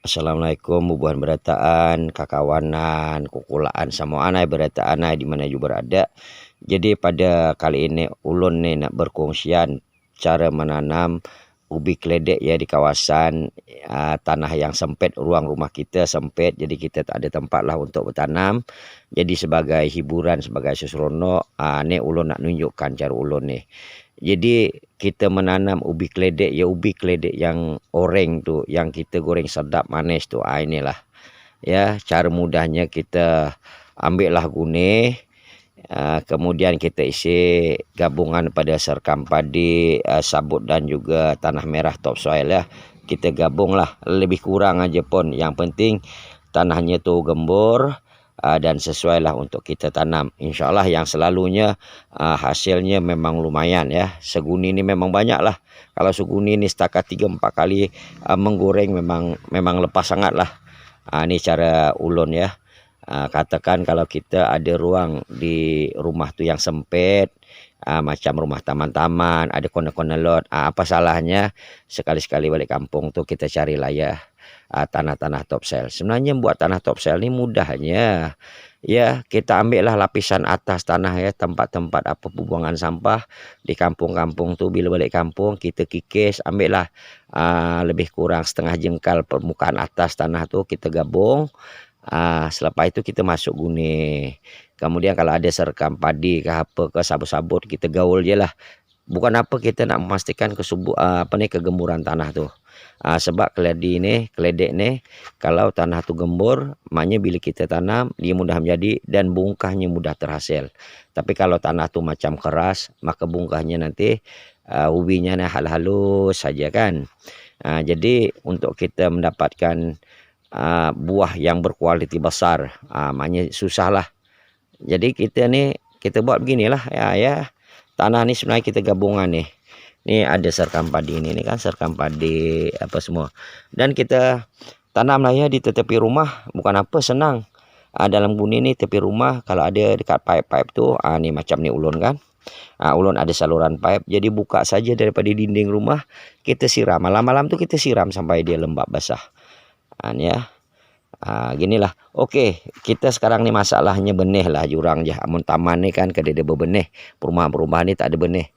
Assalamualaikum bubuhan berataan, kakawanan, kukulaan semua anai berataan anai di mana juga berada. Jadi pada kali ini ulun nih nak berkongsian cara menanam ubi keledek ya di kawasan tanah yang sempit, ruang rumah kita sempit, jadi kita tak ada tempat lah untuk bertanam. Jadi sebagai hiburan, sebagai seseronok, ni ulun nak nunjukkan cara ulun nih. Jadi kita menanam ubi keledek ya, ubi keledek yang oreng tu, yang kita goreng sedap manis tu. Inilah ya cara mudahnya. Kita ambil lah guni, kemudian kita isi gabungan pada serkam padi, sabut dan juga tanah merah topsoil ya. Kita gabung lah lebih kurang aja pun, yang penting tanahnya tu gembur dan sesuai lah untuk kita tanam. InsyaAllah yang selalunya hasilnya memang lumayan ya. Seguni ini memang banyak lah. Kalau seguni ini setakat 3-4 kali menggoreng memang lepas sangat lah. Ini cara ulun ya. Katakan kalau kita ada ruang di rumah tu yang sempit, macam rumah taman-taman, ada kona-kona lot, apa salahnya sekali-sekali balik kampung tu kita carilah ya tanah-tanah topsoil. Sebenarnya buat tanah topsoil ni mudahnya ya, kita ambil lah lapisan atas tanah ya, tempat-tempat apa pembuangan sampah di kampung-kampung tu. Bila balik kampung kita kikis, ambil lah lebih kurang setengah jengkal permukaan atas tanah tu, kita gabung. Selepas itu kita masuk guni. Kemudian kalau ada serkam padi ke apa ke sabut-sabut, kita gaul je lah. Bukan apa kita nak memastikan kegemburan tanah tu. Sebab keledek ni kalau tanah tu gembur, maknanya bila kita tanam dia mudah menjadi dan bungkahnya mudah terhasil. Tapi kalau tanah tu macam keras, maka bungkahnya nanti ubinya halus saja kan. Jadi untuk kita mendapatkan buah yang berkualiti besar, maknanya susah lah. Jadi kita buat beginilah ya. Tanah ni sebenarnya kita gabungan nih. Ini ada serkam padi ini kan, serkam padi apa semua. Dan kita tanam lah ya di tepi rumah, bukan apa senang. Dalam guni ni tepi rumah, kalau ada dekat pipe-pipe tu, ni macam ni ulun kan. Ulun ada saluran pipe, jadi buka saja daripada dinding rumah, kita siram. Malam-malam tu kita siram sampai dia lembab basah. Ni ya. Ginilah. Okey, kita sekarang ni masalahnya benih lah jurang je. Amun taman ni kan kedede bebenih. Perumahan-perumahan ni tak ada benih.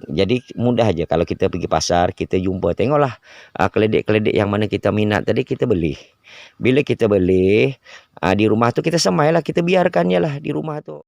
Jadi mudah aja kalau kita pergi pasar, kita jumpa, tengoklah keledek-keledek yang mana kita minat tadi, kita beli. Bila kita beli di rumah tu kita semai lah, kita biarkannya lah di rumah tu.